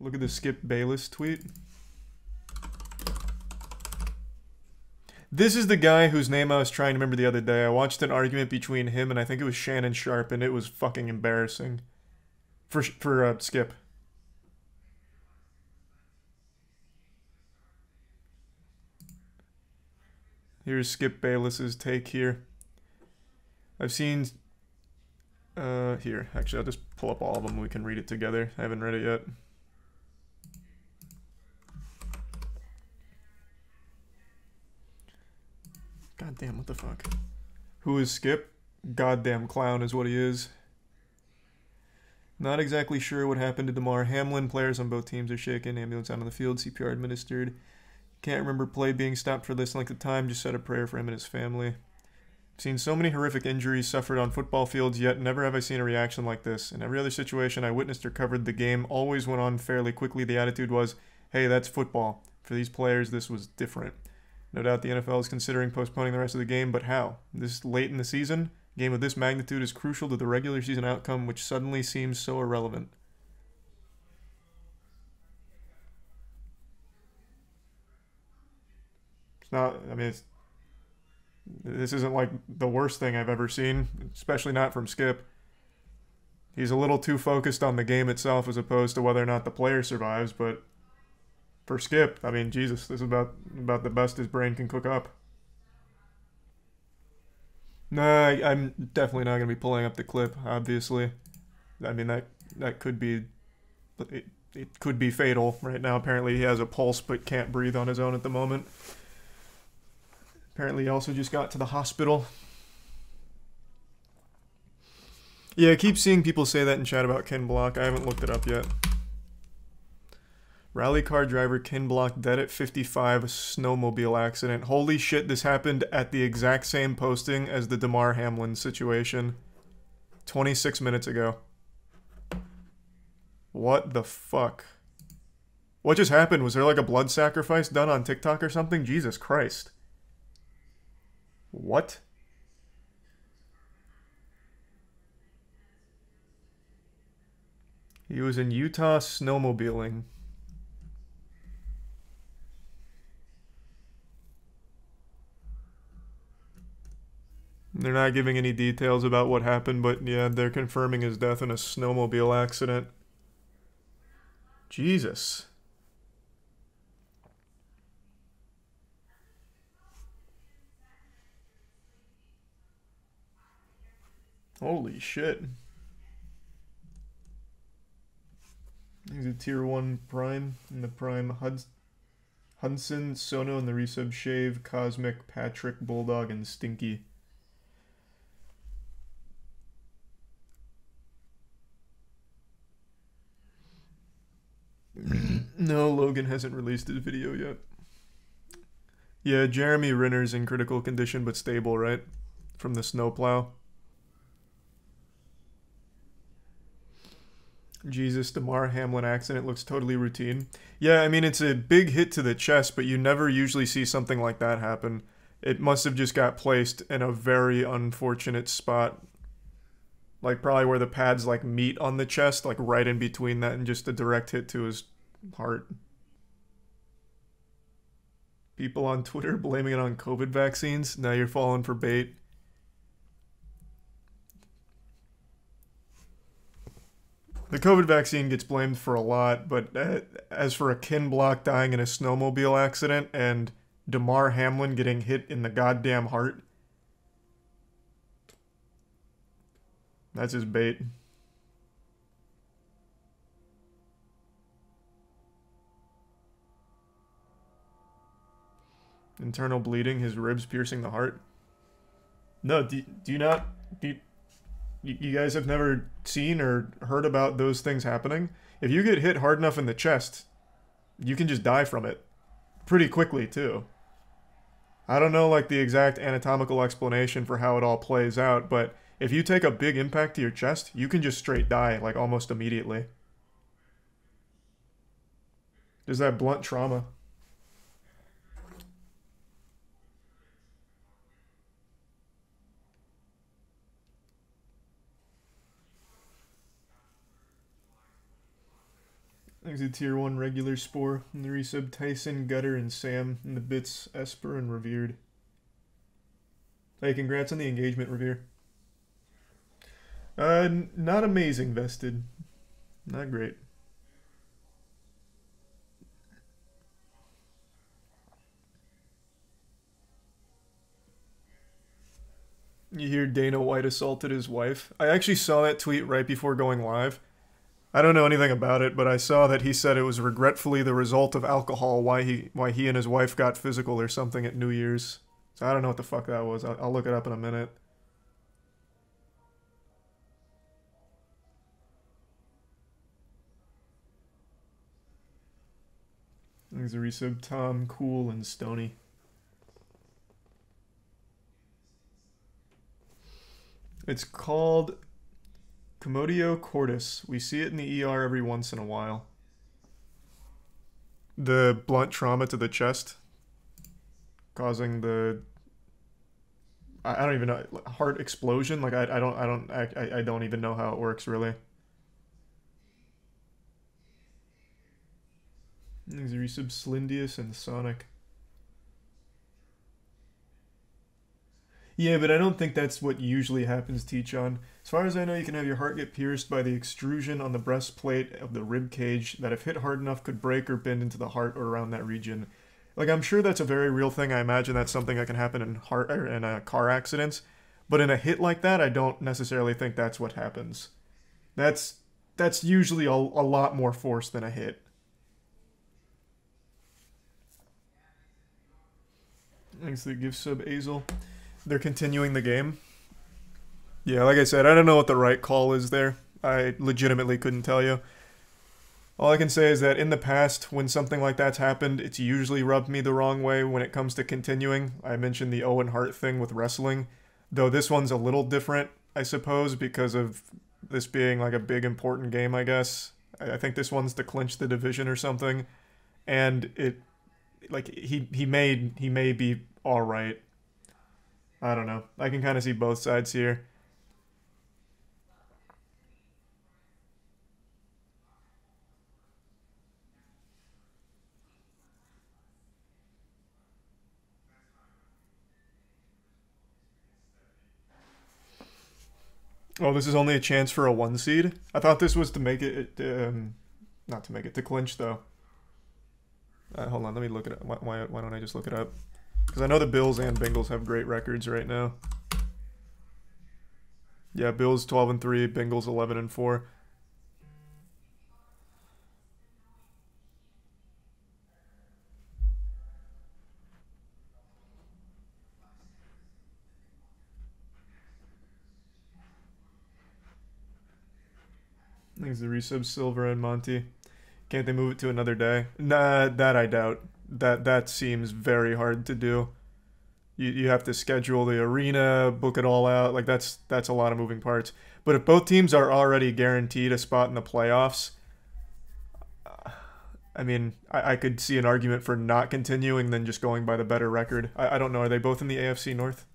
Look at the Skip Bayless tweet. This is the guy whose name I was trying to remember the other day. I watched an argument between him and I think it was Shannon Sharp, and it was fucking embarrassing. For Skip. Here's Skip Bayless's take here. I've seen... here, actually, I'll just pull up all of them. We can read it together. I haven't read it yet. Goddamn, what the fuck? Who is Skip? Goddamn clown is what he is. Not exactly sure what happened to Damar. Hamlin, players on both teams are shaken. Ambulance out on the field. CPR administered. Can't remember play being stopped for this length of time. Just said a prayer for him and his family. I've seen so many horrific injuries suffered on football fields, yet never have I seen a reaction like this. In every other situation I witnessed or covered, the game always went on fairly quickly. The attitude was, hey, that's football. For these players, this was different. No doubt the NFL is considering postponing the rest of the game, but how? This late in the season? A game of this magnitude is crucial to the regular season outcome, which suddenly seems so irrelevant. It's not, I mean, this isn't like the worst thing I've ever seen, especially not from Skip. He's a little too focused on the game itself as opposed to whether or not the player survives, but for Skip, I mean, Jesus, this is about the best his brain can cook up. Nah, I'm definitely not going to be pulling up the clip, obviously. I mean, that could be... It could be fatal. Right now, apparently he has a pulse but can't breathe on his own at the moment. Apparently he also just got to the hospital. Yeah, I keep seeing people say that in chat about Ken Block. I haven't looked it up yet. Rally car driver Ken Block dead at 55, snowmobile accident. Holy shit, this happened at the exact same posting as the Damar Hamlin situation. 26 minutes ago. What the fuck? What just happened? Was there like a blood sacrifice done on TikTok or something? Jesus Christ. What? He was in Utah snowmobiling. They're not giving any details about what happened, but yeah, they're confirming his death in a snowmobile accident. Jesus. Holy shit. He's a tier 1 prime in the prime Hudson, Sono in the resub Shave, Cosmic, Patrick, Bulldog, and Stinky. No, Logan hasn't released his video yet. Yeah, Jeremy Renner's in critical condition but stable, right? From the snowplow. Jesus, Damar Hamlin accident looks totally routine. Yeah, I mean, it's a big hit to the chest, but you never usually see something like that happen. It must have just got placed in a very unfortunate spot. Like, probably where the pads, like, meet on the chest, like, right in between that, and just a direct hit to his heart. People on Twitter blaming it on COVID vaccines. Now you're falling for bait. The COVID vaccine gets blamed for a lot, but as for a Ken Block dying in a snowmobile accident and Damar Hamlin getting hit in the goddamn heart, that's his bait. Internal bleeding, his ribs piercing the heart. No, do you not... You guys have never seen or heard about those things happening? If you get hit hard enough in the chest, you can just die from it. Pretty quickly, too. I don't know, like, the exact anatomical explanation for how it all plays out, but if you take a big impact to your chest, you can just straight die, like, almost immediately. There's that blunt trauma. Thanks to Tier 1 regular Spore. And the resub Tyson, Gutter, and Sam. And the bits Esper and Revered. Hey, congrats on the engagement, Revere. Not amazing, Vested. Not great. You hear Dana White assaulted his wife. I actually saw that tweet right before going live. I don't know anything about it, but I saw that he said it was regretfully the result of alcohol why he and his wife got physical or something at New Year's. So I don't know what the fuck that was. I'll look it up in a minute. There's a resub Tom, Cool, and Stony. It's called Commodio cordis. We see it in the ER every once in a while. The blunt trauma to the chest causing the I don't even know, heart explosion. Like I don't even know how it works really. There's a resub Slindius and Sonic. Yeah, but I don't think that's what usually happens, T-Chon. As far as I know, you can have your heart get pierced by the extrusion on the breastplate of the rib cage that if hit hard enough could break or bend into the heart or around that region. Like, I'm sure that's a very real thing. I imagine that's something that can happen in car accidents. But in a hit like that, I don't necessarily think that's what happens. That's usually a lot more force than a hit. Thanks to the gift sub, Azel. They're continuing the game. Yeah, like I said, I don't know what the right call is there. I legitimately couldn't tell you. All I can say is that in the past, when something like that's happened, it's usually rubbed me the wrong way when it comes to continuing. I mentioned the Owen Hart thing with wrestling, though this one's a little different, I suppose, because of this being like a big important game, I guess. I think this one's to clinch the division or something, and it, like, he may be all right. I don't know. I can kind of see both sides here. Oh, this is only a chance for a 1 seed? I thought this was to make it, not to make it, to clinch, though. Hold on, let me look it up. Why don't I just look it up? Because I know the Bills and Bengals have great records right now. Yeah, Bills 12-3, Bengals 11-4. Thanks to resub Silver and Monty. Can't they move it to another day? Nah, that I doubt. That seems very hard to do. You have to schedule the arena, book it all out. Like that's a lot of moving parts. But if both teams are already guaranteed a spot in the playoffs, I mean, I could see an argument for not continuing than just going by the better record. I don't know. Are they both in the AFC North?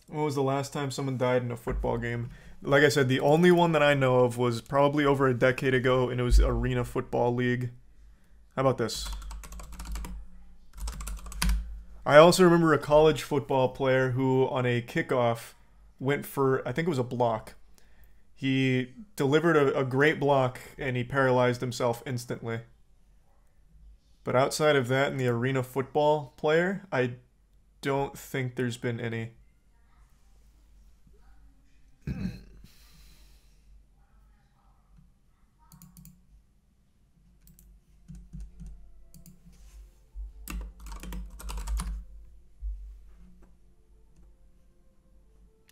When was the last time someone died in a football game? Like I said, the only one that I know of was probably over a decade ago, and it was Arena Football League. How about this? I also remember a college football player who, on a kickoff, went for, I think it was a block. He delivered a great block, and he paralyzed himself instantly. But outside of that, in the arena football player, I don't think there's been any.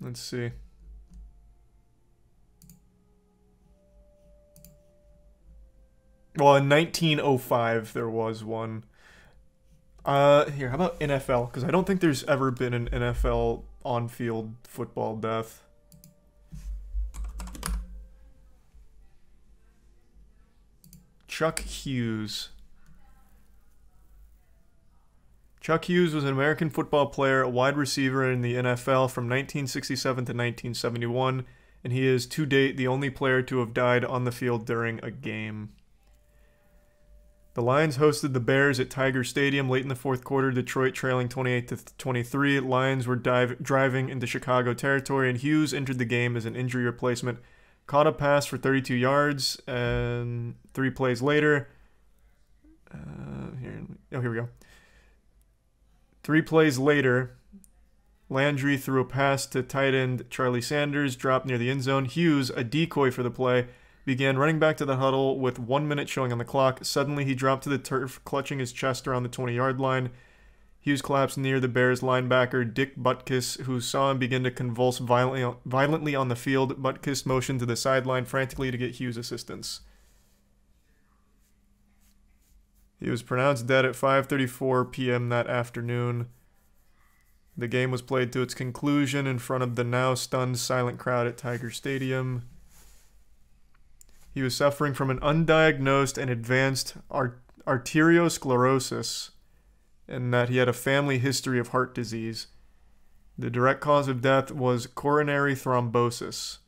Let's see. Well, in 1905, there was one. Here, how about NFL? Because I don't think there's ever been an NFL on-field football death. Chuck Hughes. Chuck Hughes was an American football player, a wide receiver in the NFL from 1967 to 1971, and he is to date the only player to have died on the field during a game. The Lions hosted the Bears at Tiger Stadium late in the fourth quarter, Detroit trailing 28-23. Lions were driving into Chicago territory, and Hughes entered the game as an injury replacement. Caught a pass for 32 yards, and 3 plays later... here we go. 3 plays later, Landry threw a pass to tight end Charlie Sanders, dropped near the end zone. Hughes, a decoy for the play, began running back to the huddle with 1 minute showing on the clock. Suddenly, he dropped to the turf, clutching his chest around the 20-yard line. Hughes collapsed near the Bears linebacker Dick Butkus, who saw him begin to convulse violently on the field. Butkus motioned to the sideline frantically to get Hughes assistance. He was pronounced dead at 5:34 p.m. that afternoon. The game was played to its conclusion in front of the now stunned silent crowd at Tiger Stadium. He was suffering from an undiagnosed and advanced arteriosclerosis, and that he had a family history of heart disease. The direct cause of death was coronary thrombosis.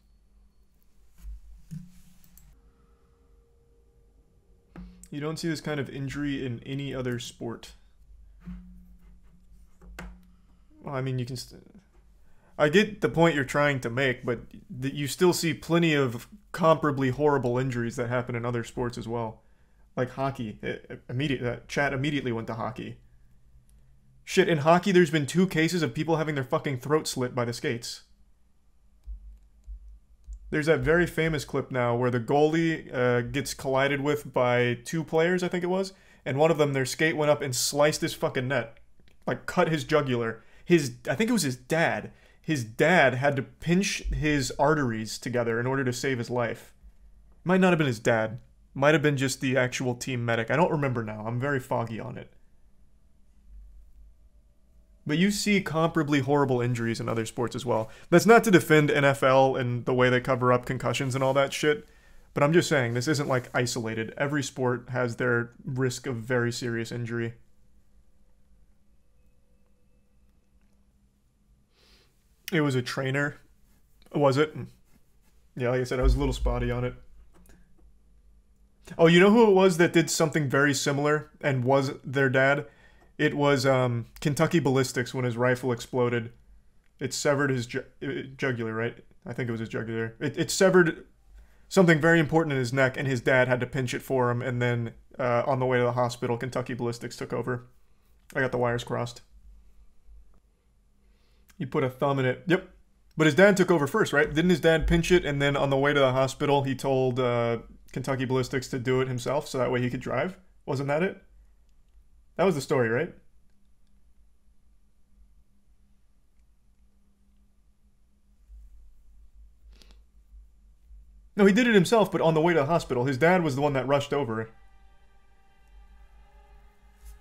You don't see this kind of injury in any other sport. Well, I mean, you can... I get the point you're trying to make, but you still see plenty of comparably horrible injuries that happen in other sports as well. Like hockey. Chat immediately went to hockey. Shit, in hockey there's been 2 cases of people having their fucking throat slit by the skates. There's that very famous clip now where the goalie gets collided with by 2 players, I think it was, and one of them, their skate went up and sliced his fucking neck. Like, cut his jugular. I think it was his dad. His dad had to pinch his arteries together in order to save his life. Might not have been his dad. Might have been just the actual team medic. I don't remember now. I'm very foggy on it. But you see comparably horrible injuries in other sports as well. That's not to defend NFL and the way they cover up concussions and all that shit. But I'm just saying, this isn't like isolated. Every sport has their risk of very serious injury. It was a trainer. Was it? Yeah, like I said, I was a little spotty on it. Oh, you know who it was that did something very similar and was their dad? It was Kentucky Ballistics when his rifle exploded. It severed his jugular, right? I think it was his jugular. It severed something very important in his neck, and his dad had to pinch it for him, and then on the way to the hospital, Kentucky Ballistics took over. I got the wires crossed. He put a thumb in it. Yep. But his dad took over first, right? Didn't his dad pinch it, and then on the way to the hospital, he told Kentucky Ballistics to do it himself, so that way he could drive? Wasn't that it? That was the story, right? No, he did it himself, but on the way to the hospital. His dad was the one that rushed over.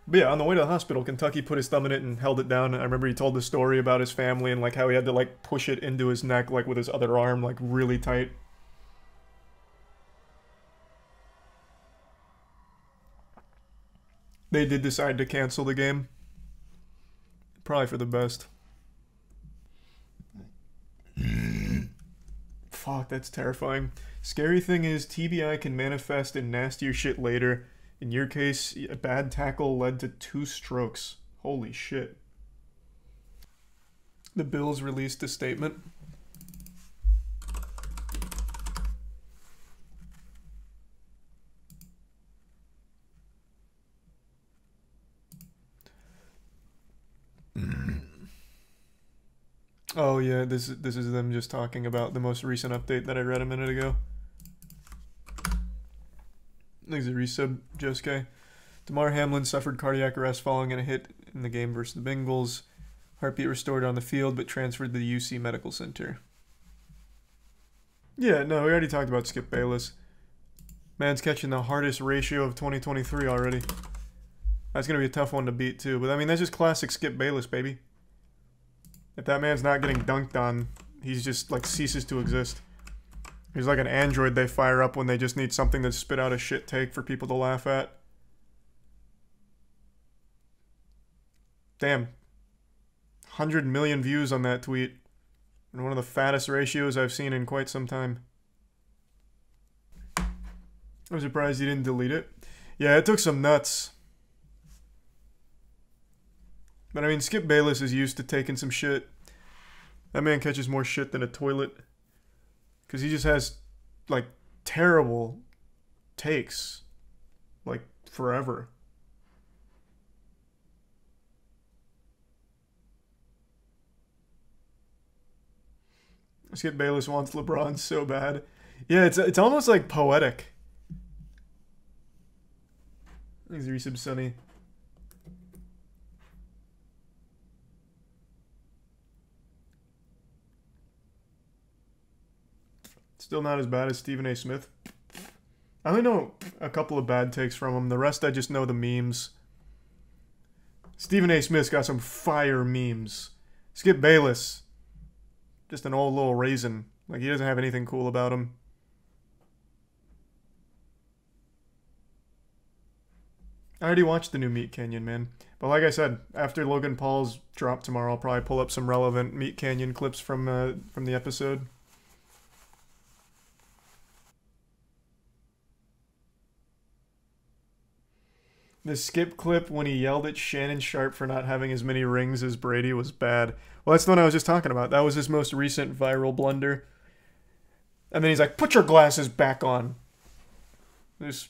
But yeah, on the way to the hospital, Kentucky put his thumb in it and held it down. I remember he told the story about his family and like how he had to like push it into his neck like with his other arm like really tight. They did decide to cancel the game. Probably for the best. Fuck, that's terrifying. Scary thing is, TBI can manifest in nastier shit later. In your case, a bad tackle led to 2 strokes. Holy shit. The Bills released a statement. Oh yeah, this is them just talking about the most recent update that I read a minute ago. Thanks a resub, Josuke. Damar Hamlin suffered cardiac arrest following a hit in the game versus the Bengals. Heartbeat restored on the field, but transferred to the UC Medical Center. Yeah, no, we already talked about Skip Bayless. Man's catching the hardest ratio of 2023 already. That's going to be a tough one to beat, too. But, I mean, that's just classic Skip Bayless, baby. If that man's not getting dunked on, he's just, like, ceases to exist. He's like an android they fire up when they just need something to spit out a shit take for people to laugh at. Damn. 100 million views on that tweet. And one of the fattest ratios I've seen in quite some time. I'm surprised you didn't delete it. Yeah, it took some nuts. But I mean, Skip Bayless is used to taking some shit. That man catches more shit than a toilet. Because he just has, like, terrible takes. Like, forever. Skip Bayless wants LeBron so bad. Yeah, it's almost like poetic. Thanks, Resub Sunny. Still not as bad as Stephen A. Smith. I only know a couple of bad takes from him. The rest I just know the memes. Stephen A. Smith's got some fire memes. Skip Bayless. Just an old little raisin. Like, he doesn't have anything cool about him. I already watched the new Meat Canyon, man. But like I said, after Logan Paul's drop tomorrow, I'll probably pull up some relevant Meat Canyon clips from the episode. The Skip clip when he yelled at Shannon Sharpe for not having as many rings as Brady was bad. Well, that's the one I was just talking about. That was his most recent viral blunder. And then he's like, put your glasses back on. It's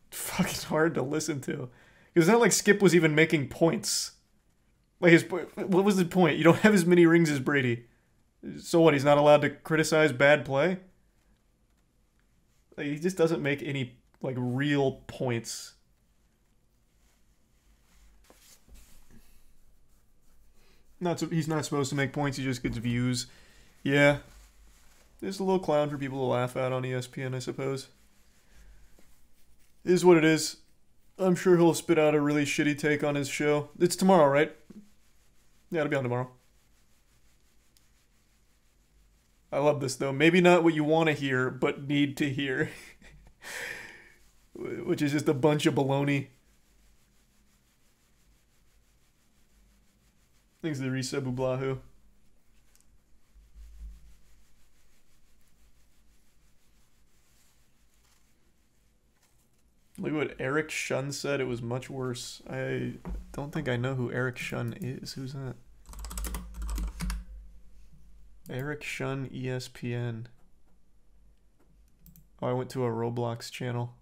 fucking hard to listen to. It's not like Skip was even making points. Like, what was the point? You don't have as many rings as Brady. So what, he's not allowed to criticize bad play? Like, he just doesn't make any, like, real points. He's not supposed to make points, he just gets views. Yeah. Just a little clown for people to laugh at on ESPN, I suppose. It is what it is. I'm sure he'll spit out a really shitty take on his show. It's tomorrow, right? Yeah, it'll be on tomorrow. I love this, though. Maybe not what you want to hear, but need to hear. Which is just a bunch of baloney. Thanks to the resub Ublahu. Look what Eric Shun said. It was much worse. I don't think I know who Eric Shun is. Who's that? Eric Shun ESPN. Oh, I went to a Roblox channel.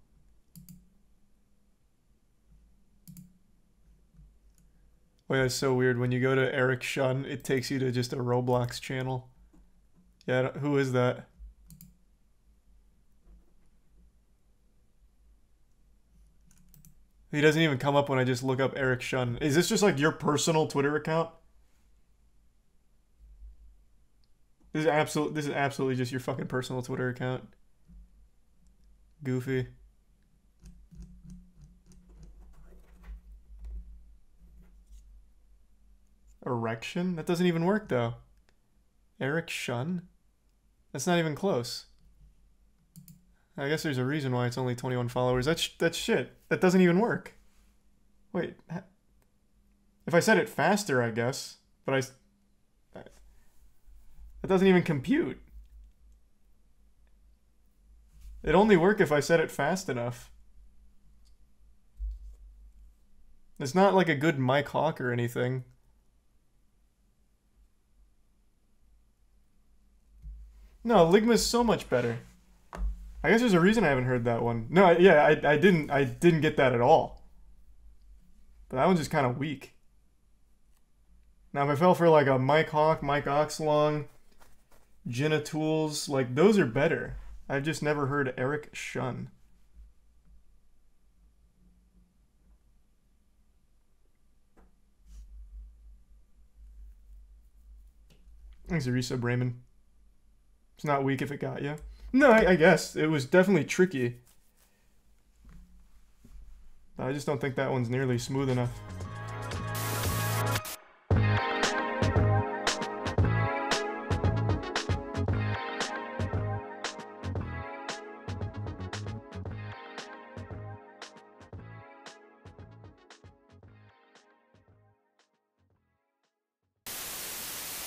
Oh yeah, it's so weird. When you go to Eric Shun, it takes you to just a Roblox channel. Yeah, who is that? He doesn't even come up when I just look up Eric Shun. Is this just like your personal Twitter account? This is absolutely just your fucking personal Twitter account. Goofy. Erection? That doesn't even work though. Eric Shun? That's not even close. I guess there's a reason why it's only 21 followers. That's shit. That doesn't even work. Wait. If I said it faster, I guess. But that doesn't even compute. It'd only work if I said it fast enough. It's not like a good Mike Hawk or anything. No, Ligma's so much better. I guess there's a reason I haven't heard that one. No, I didn't get that at all. But that one's just kind of weak. Now, if I fell for like a Mike Hawk, Mike Oxlong, Jenna Tools, like those are better. I've just never heard Eric Shun. Thanks, Arisa Brayman. It's not weak if it got you. No, I guess. It was definitely tricky. I just don't think that one's nearly smooth enough.